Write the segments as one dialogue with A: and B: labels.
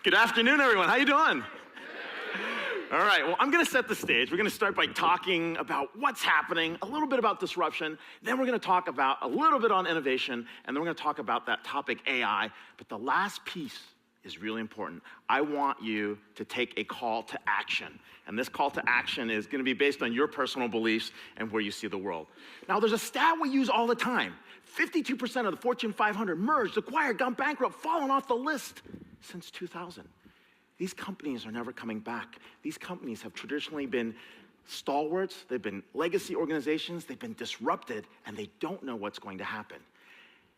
A: Good afternoon, everyone. How you doing? All right, well, I'm going to set the stage. We're going to start by talking about what's happening, a little bit about disruption, then we're going to talk about a little bit on innovation, and then we're going to talk about that topic, AI. But the last piece is really important. I want you to take a call to action. And this call to action is going to be based on your personal beliefs and where you see the world. Now, there's a stat we use all the time. 52% of the Fortune 500 merged, acquired, gone bankrupt, fallen off the list since 2000. These companies are never coming back. These companies have traditionally been stalwarts, they've been legacy organizations, they've been disrupted, and they don't know what's going to happen.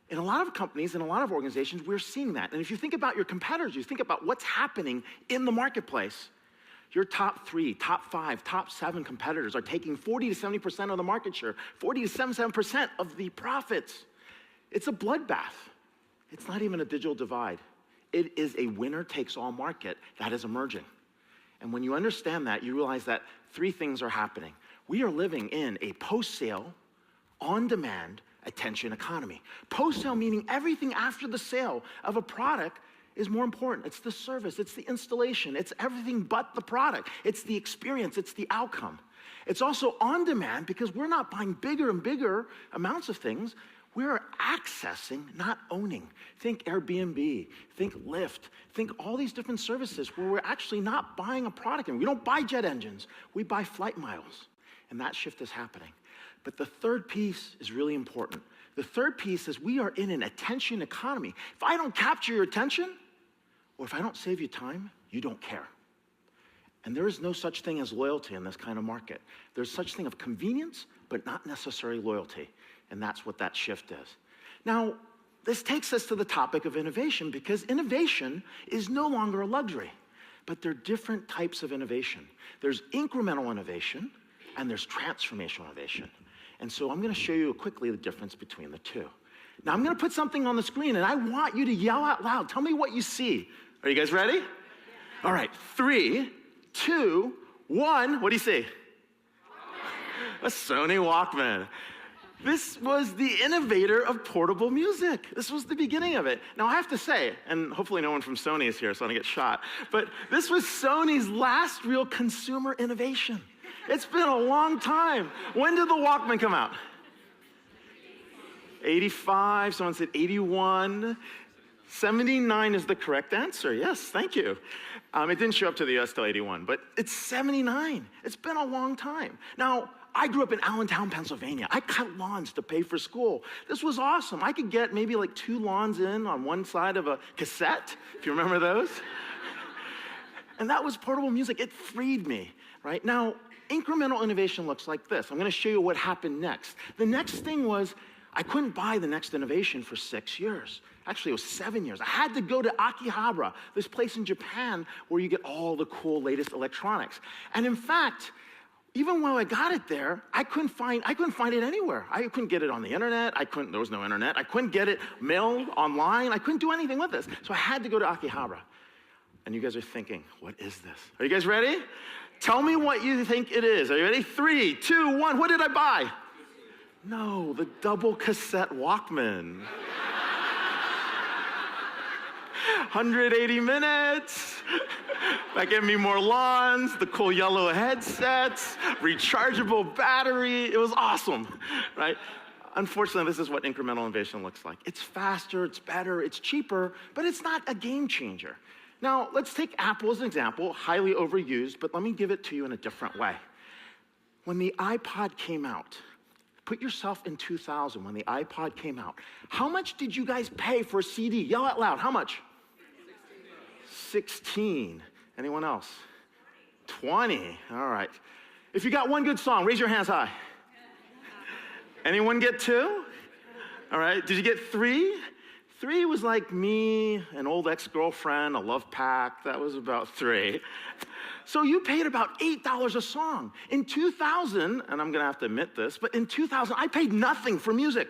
A: In a lot of companies, in a lot of organizations, we're seeing that. And if you think about your competitors, you think about what's happening in the marketplace, your top 3, top 5, top 7 competitors are taking 40 to 70% of the market share, 40 to 77% of the profits. It's a bloodbath. It's not even a digital divide. It is a winner-takes-all market that is emerging. And when you understand that, you realize that 3 things are happening. We are living in a post-sale, on-demand attention economy. Post-sale meaning everything after the sale of a product is more important. It's the service, it's the installation, it's everything but the product. It's the experience, it's the outcome. It's also on-demand because we're not buying bigger and bigger amounts of things. We're accessing, not owning. Think Airbnb, think Lyft, think all these different services where we're actually not buying a product. And we don't buy jet engines, we buy flight miles. And that shift is happening. But the third piece is really important. The third piece is we are in an attention economy. If I don't capture your attention, or if I don't save you time, you don't care. And there is no such thing as loyalty in this kind of market. There's such thing of convenience, but not necessarily loyalty. And that's what that shift is. Now, this takes us to the topic of innovation because innovation is no longer a luxury, but there are different types of innovation. There's incremental innovation and there's transformational innovation. And so I'm going to show you quickly the difference between the two. Now, I'm going to put something on the screen and I want you to yell out loud. Tell me what you see. Are you guys ready? All right, 3, 2, 1. What do you see? A Sony Walkman. This was the innovator of portable music. This was the beginning of it. Now I have to say, and hopefully no one from Sony is here so I don't get shot, but this was Sony's last real consumer innovation. It's been a long time. When did the Walkman come out? 85, someone said 81. 79 is the correct answer. Yes, thank you. It didn't show up to the US till 81, but it's 79. It's been a long time. Now, I grew up in Allentown, Pennsylvania. I cut lawns to pay for school. This was awesome. I could get maybe like 2 lawns in on one side of a cassette, if you remember those. And that was portable music. It freed me, right? Now, incremental innovation looks like this. I'm going to show you what happened next. The next thing was I couldn't buy the next innovation for 6 years. Actually, it was 7 years. I had to go to Akihabara, this place in Japan where you get all the cool latest electronics. And in fact, even while I got it there, I couldn't find it anywhere. I couldn't get it on the internet. There was no internet. I couldn't get it mailed online. I couldn't do anything with this. So I had to go to Akihabara. And you guys are thinking, what is this? Are you guys ready? Tell me what you think it is. Are you ready? 3, 2, 1. What did I buy? No, the double cassette Walkman. 180 minutes. That gave me more lawns, the cool yellow headsets, rechargeable battery. It was awesome, right? Unfortunately, this is what incremental innovation looks like. It's faster, it's better, it's cheaper, but it's not a game changer. Now, let's take Apple as an example, highly overused, but let me give it to you in a different way. When the iPod came out, put yourself in 2000 when the iPod came out. How much did you guys pay for a CD? Yell out loud, how much? 16. Anyone else? 20. All right. If you got one good song, raise your hands high. Anyone get 2? All right. Did you get 3? 3 was like me, an old ex-girlfriend, a love pack. That was about 3. So you paid about $8 a song. In 2000, and I'm going to have to admit this, but in 2000, I paid nothing for music.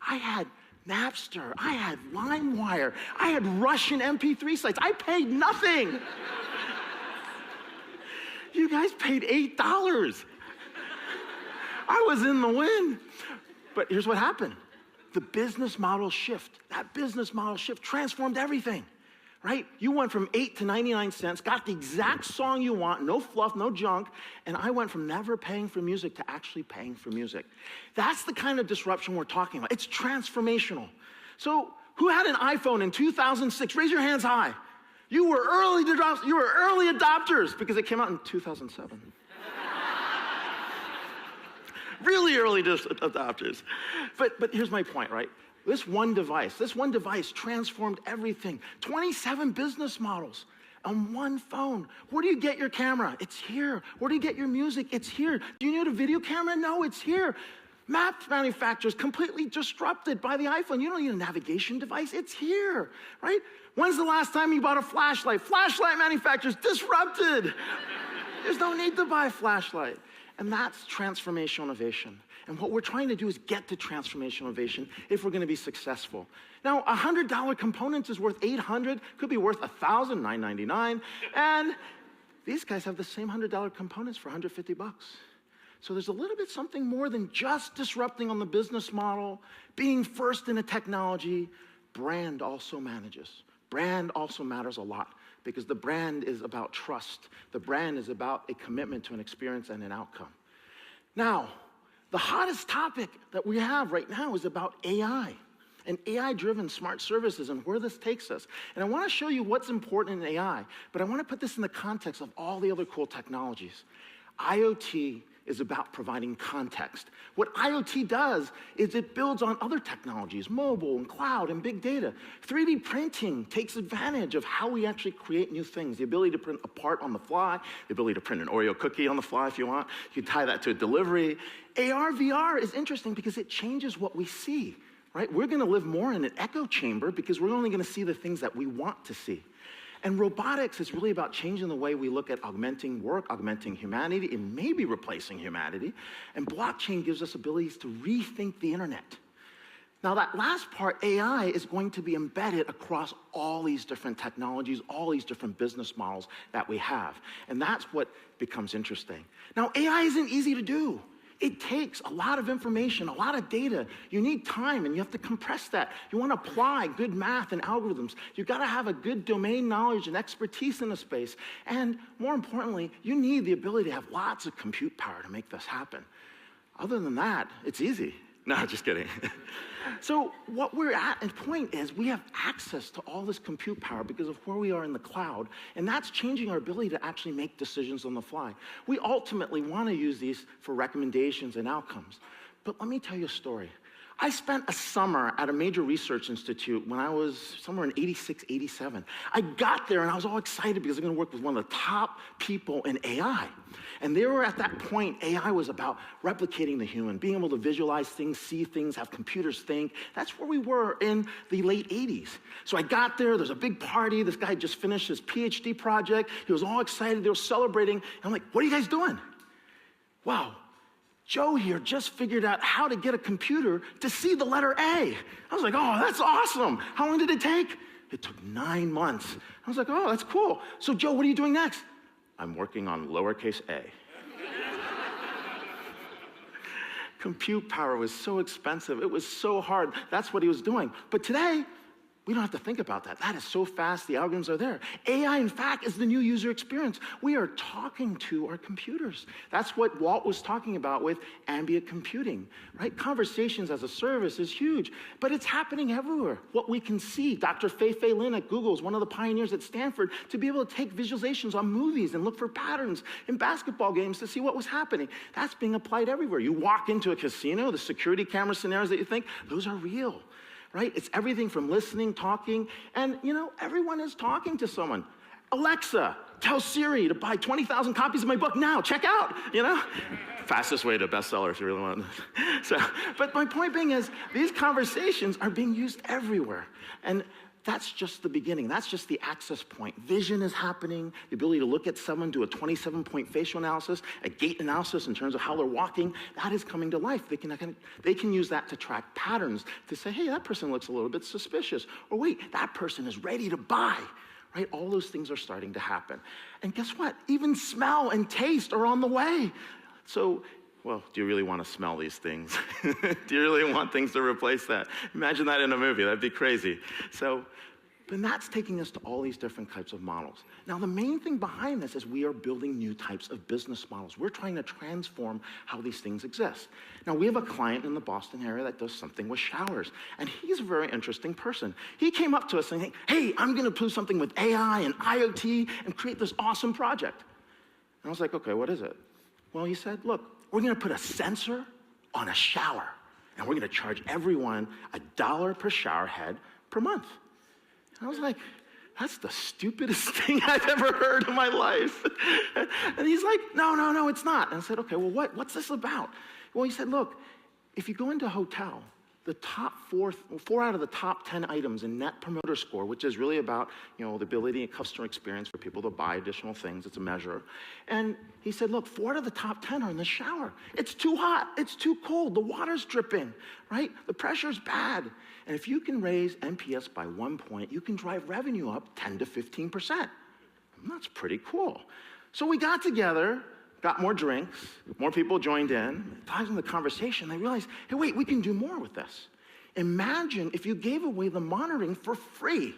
A: I had Napster, I had LimeWire, I had Russian MP3 sites. I paid nothing. You guys paid $8. I was in the wind. But here's what happened. The business model shift, that business model shift transformed everything, right? You went from 8 to 99 cents, got the exact song you want, no fluff, no junk, and I went from never paying for music to actually paying for music. That's the kind of disruption we're talking about. It's transformational. So who had an iPhone in 2006? Raise your hands high. You were early adopters because it came out in 2007. Really early adopters. But here's my point, right? This one device transformed everything. 27 business models on one phone. Where do you get your camera? It's here. Where do you get your music? It's here. Do you need a video camera? No, it's here. Map manufacturers completely disrupted by the iPhone. You don't need a navigation device. It's here, right? When's the last time you bought a flashlight? Flashlight manufacturers disrupted. There's no need to buy a flashlight. And that's transformational innovation. And what we're trying to do is get to transformational innovation if we're going to be successful. Now, a $100 component is worth $800, could be worth $1,000, $999. And these guys have the same $100 components for $150. So there's a little bit something more than just disrupting on the business model, being first in a technology. Brand also manages. Brand also matters a lot because the brand is about trust. The brand is about a commitment to an experience and an outcome. Now, the hottest topic that we have right now is about AI and AI-driven smart services and where this takes us. And I want to show you what's important in AI, but I want to put this in the context of all the other cool technologies. IoT is about providing context. What IoT does is it builds on other technologies, mobile and cloud and big data. 3D printing takes advantage of how we actually create new things, the ability to print a part on the fly, the ability to print an Oreo cookie on the fly if you want. You tie that to a delivery. AR, VR is interesting because it changes what we see, right? We're gonna live more in an echo chamber because we're only gonna see the things that we want to see. And robotics is really about changing the way we look at augmenting work, augmenting humanity, and maybe replacing humanity. And blockchain gives us abilities to rethink the internet. Now that last part, AI, is going to be embedded across all these different technologies, all these different business models that we have. And that's what becomes interesting. Now, AI isn't easy to do. It takes a lot of information, a lot of data. You need time, and you have to compress that. You want to apply good math and algorithms. You've got to have a good domain knowledge and expertise in a space. And more importantly, you need the ability to have lots of compute power to make this happen. Other than that, it's easy. No, just kidding. So what we're at the point is we have access to all this compute power because of where we are in the cloud, and that's changing our ability to actually make decisions on the fly. We ultimately want to use these for recommendations and outcomes. But let me tell you a story. I spent a summer at a major research institute when I was somewhere in 86, 87. I got there and I was all excited because I'm going to work with one of the top people in AI. And they were at that point, AI was about replicating the human, being able to visualize things, see things, have computers think. That's where we were in the late 80s. So I got there, there's a big party. This guy had just finished his PhD project. He was all excited, they were celebrating. And I'm like, what are you guys doing? Wow. Joe here just figured out how to get a computer to see the letter A. I was like, oh, that's awesome. How long did it take? It took 9 months. I was like, oh, that's cool. So Joe, what are you doing next? I'm working on lowercase a. Compute power was so expensive. It was so hard. That's what he was doing. But today, we don't have to think about that. That is so fast, the algorithms are there. AI, in fact, is the new user experience. We are talking to our computers. That's what Walt was talking about with ambient computing, right? Conversations as a service is huge, but it's happening everywhere. What we can see, Dr. Fei-Fei Lin at Google is one of the pioneers at Stanford to be able to take visualizations on movies and look for patterns in basketball games to see what was happening. That's being applied everywhere. You walk into a casino, the security camera scenarios that you think, those are real. Right? It's everything from listening, talking, and everyone is talking to someone. Alexa, tell Siri to buy 20,000 copies of my book now, check out, Fastest way to bestseller if you really want. But my point being is, these conversations are being used everywhere. And that's just the beginning. That's just the access point. Vision is happening, the ability to look at someone, do a 27-point facial analysis, a gait analysis in terms of how they're walking, that is coming to life. They can use that to track patterns, to say, hey, that person looks a little bit suspicious. Or wait, that person is ready to buy. Right? All those things are starting to happen. And guess what? Even smell and taste are on the way. So, well, do you really want to smell these things? Do you really want things to replace that? Imagine that in a movie. That'd be crazy. So But that's taking us to all these different types of models. Now, the main thing behind this is we are building new types of business models. We're trying to transform how these things exist. Now, we have a client in the Boston area that does something with showers, and he's a very interesting person. He came up to us saying, hey, I'm gonna do something with AI and IoT and create this awesome project. And I was like, okay, what is it? Well, he said, look, we're gonna put a sensor on a shower, and we're gonna charge everyone $1 per shower head per month. I was like, that's the stupidest thing I've ever heard in my life. And he's like, no, it's not. And I said, okay, well, what's this about? Well, he said, look, if you go into a hotel, the top four out of the top 10 items in Net Promoter Score, which is really about, the ability and customer experience for people to buy additional things, it's a measure. And he said, look, 4 out of the top 10 are in the shower. It's too hot, it's too cold, the water's dripping, right? The pressure's bad. And if you can raise NPS by 1 point, you can drive revenue up 10 to 15%. And that's pretty cool. So we got together, got more drinks, more people joined in. Talking the conversation, they realized, hey, wait, we can do more with this. Imagine if you gave away the monitoring for free.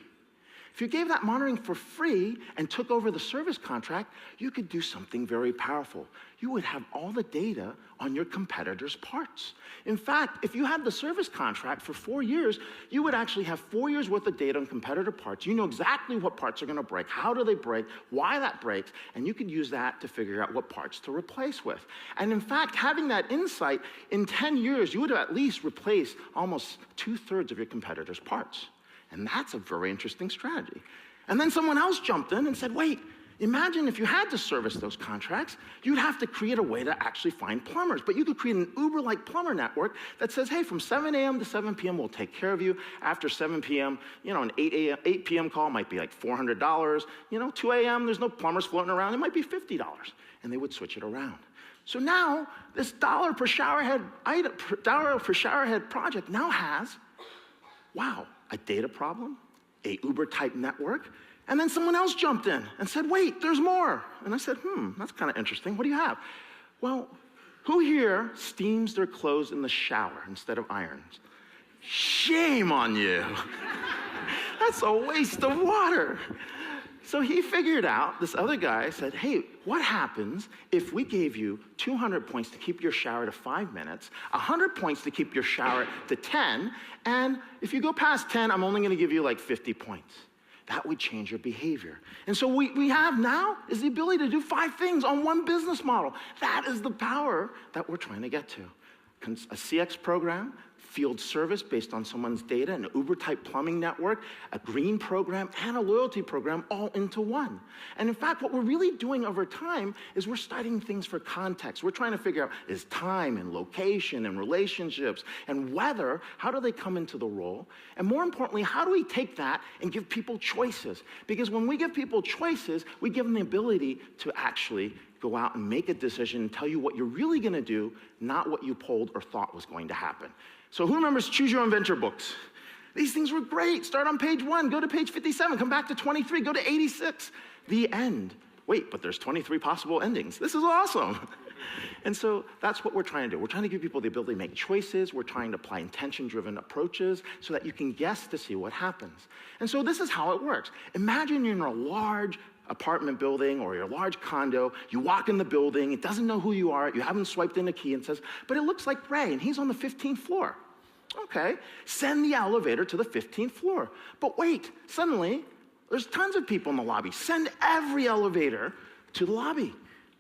A: If you gave that monitoring for free and took over the service contract, you could do something very powerful. You would have all the data on your competitors' parts. In fact, if you had the service contract for 4 years, you would actually have 4 years worth of data on competitor parts. You know exactly what parts are gonna break, how do they break, why that breaks, and you could use that to figure out what parts to replace with. And in fact, having that insight, in 10 years, you would have at least replaced almost 2/3 of your competitors' parts. And that's a very interesting strategy. And then someone else jumped in and said, wait, imagine if you had to service those contracts, you'd have to create a way to actually find plumbers. But you could create an Uber-like plumber network that says, hey, from 7 a.m. to 7 p.m., we'll take care of you. After 7 p.m., an 8 p.m. call might be like $400. 2 a.m., there's no plumbers floating around. It might be $50. And they would switch it around. So now, this $1 per shower head project now has, wow, a data problem, a Uber-type network, and then someone else jumped in and said, wait, there's more. And I said, that's kind of interesting. What do you have? Well, who here steams their clothes in the shower instead of irons? Shame on you. That's a waste of water. So he figured out, this other guy said, hey, what happens if we gave you 200 points to keep your shower to 5 minutes, 100 points to keep your shower to 10, and if you go past 10, I'm only gonna give you like 50 points. That would change your behavior. And so what we have now is the ability to do 5 things on one business model. That is the power that we're trying to get to. A CX program, field service based on someone's data, an Uber-type plumbing network, a green program, and a loyalty program all into one. And in fact, what we're really doing over time is we're studying things for context. We're trying to figure out, is time and location and relationships and weather, how do they come into the role? And more importantly, how do we take that and give people choices? Because when we give people choices, we give them the ability to actually go out and make a decision and tell you what you're really gonna do, not what you polled or thought was going to happen. So who remembers Choose Your Own Venture books? These things were great. Start on page 1, go to page 57, come back to 23, go to 86. The end. Wait, but there's 23 possible endings. This is awesome. And so that's what we're trying to do. We're trying to give people the ability to make choices. We're trying to apply intention-driven approaches so that you can guess to see what happens. And so this is how it works. Imagine you're in a large apartment building or your large condo, you walk in the building, it doesn't know who you are, you haven't swiped in a key and says, but it looks like Ray and he's on the 15th floor. Okay, send the elevator to the 15th floor. But wait, suddenly, there's tons of people in the lobby. Send every elevator to the lobby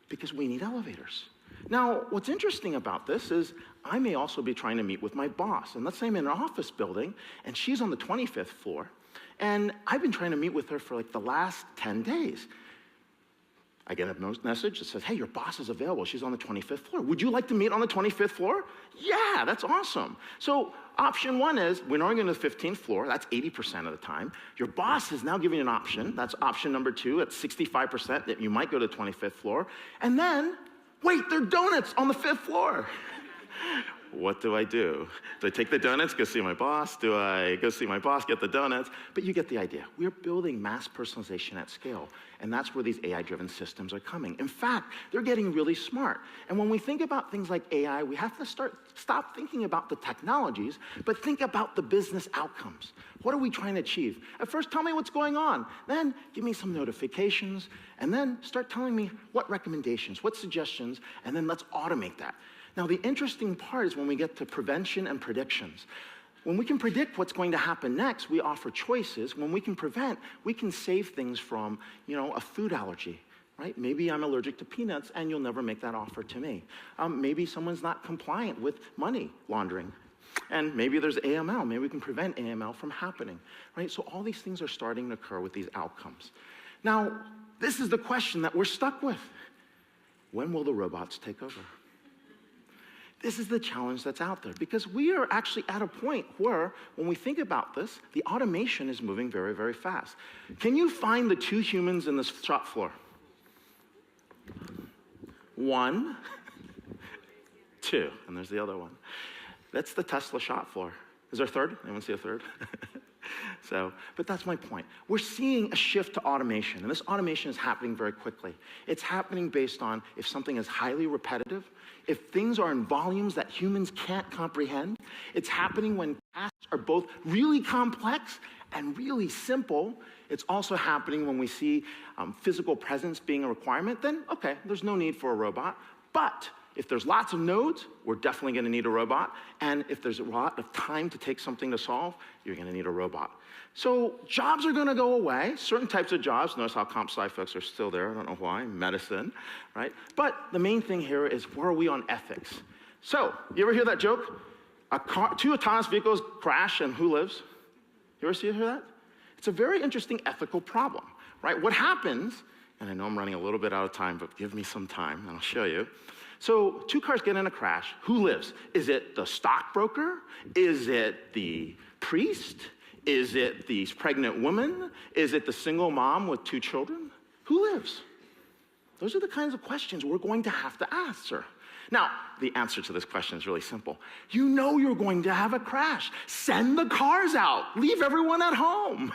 A: because we need elevators. Now, what's interesting about this is I may also be trying to meet with my boss. And let's say I'm in an office building and she's on the 25th floor. And I've been trying to meet with her for like the last 10 days. I get a message that says, hey, your boss is available. She's on the 25th floor. Would you like to meet on the 25th floor? Yeah, that's awesome. So option 1 is we're only going to the 15th floor. That's 80% of the time. Your boss is now giving you an option. That's option number 2 at 65% that you might go to the 25th floor. And then, wait, there are donuts on the 5th floor. what do I do? Do I take the donuts, go see my boss? Do I go see my boss, get the donuts? But you get the idea. We're building mass personalization at scale, and that's where these AI-driven systems are coming. In fact, they're getting really smart. And when we think about things like AI, we have to stop thinking about the technologies, but think about the business outcomes. What are we trying to achieve? At first, tell me what's going on. Then give me some notifications, and then start telling me what recommendations, what suggestions, and then let's automate that. Now, the interesting part is when we get to prevention and predictions. When we can predict what's going to happen next, we offer choices. When we can prevent, we can save things from, a food allergy, right? Maybe I'm allergic to peanuts, and you'll never make that offer to me. Maybe someone's not compliant with money laundering. And maybe there's AML. Maybe we can prevent AML from happening, right? So all these things are starting to occur with these outcomes. Now, this is the question that we're stuck with. When will the robots take over? This is the challenge that's out there, because we are actually at a point where, when we think about this, the automation is moving very, very fast. Can you find the two humans in this shop floor? One, two, and there's the other one. That's the Tesla shop floor. Is there a third? Anyone see a third? But that's my point. We're seeing a shift to automation, and this automation is happening very quickly. It's happening based on if something is highly repetitive, if things are in volumes that humans can't comprehend. It's happening when tasks are both really complex and really simple. It's also happening when we see physical presence being a requirement. Then, okay, there's no need for a robot. But if there's lots of nodes, we're definitely going to need a robot. And if there's a lot of time to take something to solve, you're going to need a robot. So jobs are going to go away, certain types of jobs. Notice how comp sci folks are still there. I don't know why. Medicine, right? But the main thing here is, where are we on ethics? So you ever hear that joke? Two autonomous vehicles crash, and who lives? You ever hear that? It's a very interesting ethical problem, right? What happens, and I know I'm running a little bit out of time, but give me some time, and I'll show you. So two cars get in a crash. Who lives? Is it the stockbroker? Is it the priest? Is it the pregnant woman? Is it the single mom with two children? Who lives? Those are the kinds of questions we're going to have to answer. Now, the answer to this question is really simple. You know you're going to have a crash. Send the cars out. Leave everyone at home.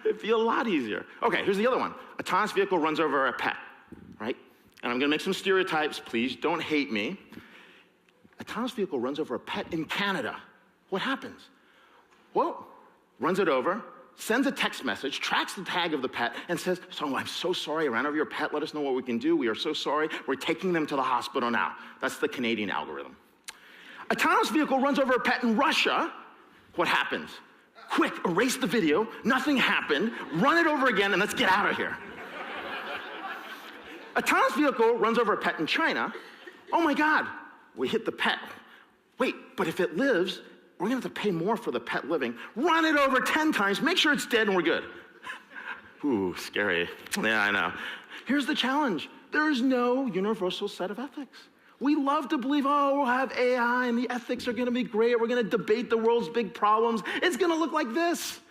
A: It'd be a lot easier. Okay, here's the other one. A autonomous vehicle runs over a pet, right? And I'm going to make some stereotypes. Please don't hate me. A autonomous vehicle runs over a pet in Canada. What happens? Well, runs it over, sends a text message, tracks the tag of the pet, and says, "So I'm so sorry, I ran over your pet. Let us know what we can do. We are so sorry. We're taking them to the hospital now." That's the Canadian algorithm. A autonomous vehicle runs over a pet in Russia. What happens? Quick, erase the video. Nothing happened. Run it over again, and let's get out of here. A autonomous vehicle runs over a pet in China. Oh my God, we hit the pet. Wait, but if it lives, we're gonna have to pay more for the pet living. Run it over 10 times, make sure it's dead, and we're good. Ooh, scary. Yeah, I know. Here's the challenge. There is no universal set of ethics. We love to believe, oh, we'll have AI and the ethics are gonna be great. We're gonna debate the world's big problems. It's gonna look like this,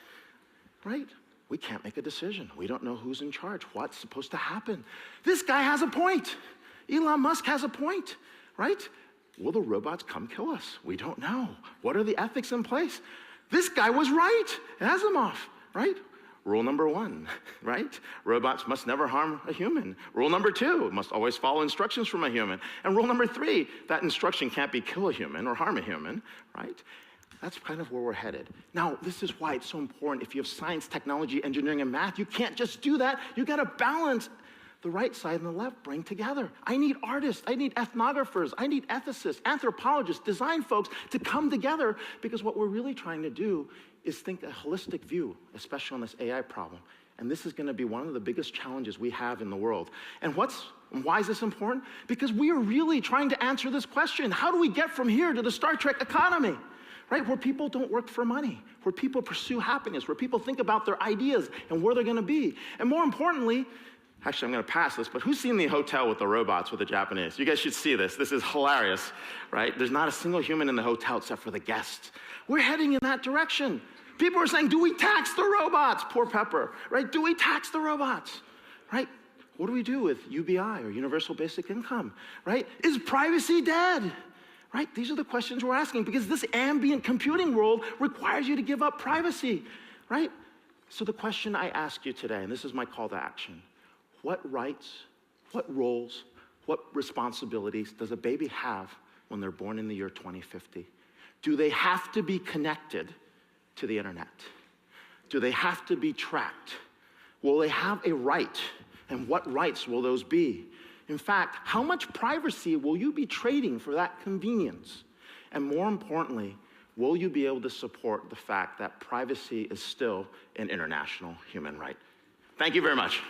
A: right? We can't make a decision. We don't know who's in charge, what's supposed to happen. This guy has a point. Elon Musk has a point, right? Will the robots come kill us? We don't know. What are the ethics in place? This guy was right. Asimov, right? Rule number 1, right? Robots must never harm a human. Rule number 2, must always follow instructions from a human. And rule number 3, that instruction can't be kill a human or harm a human, right? That's kind of where we're headed. Now, this is why it's so important. If you have science, technology, engineering, and math, you can't just do that. You gotta balance the right side and the left brain together. I need artists, I need ethnographers, I need ethicists, anthropologists, design folks to come together, because what we're really trying to do is think a holistic view, especially on this AI problem. And this is gonna be one of the biggest challenges we have in the world. And why is this important? Because we are really trying to answer this question. How do we get from here to the Star Trek economy? Right, where people don't work for money, where people pursue happiness, where people think about their ideas and where they're gonna be. And more importantly, actually, I'm gonna pass this, but who's seen the hotel with the robots with the Japanese? You guys should see this. This is hilarious, right? There's not a single human in the hotel except for the guests. We're heading in that direction. People are saying, do we tax the robots? Poor Pepper, right? Do we tax the robots, right? What do we do with UBI or Universal Basic Income, right? Is privacy dead, right? These are the questions we're asking because this ambient computing world requires you to give up privacy, right? So the question I ask you today, and this is my call to action, what rights, what roles, what responsibilities does a baby have when they're born in the year 2050? Do they have to be connected to the internet? Do they have to be tracked? Will they have a right? And what rights will those be? In fact, how much privacy will you be trading for that convenience? And more importantly, will you be able to support the fact that privacy is still an international human right? Thank you very much.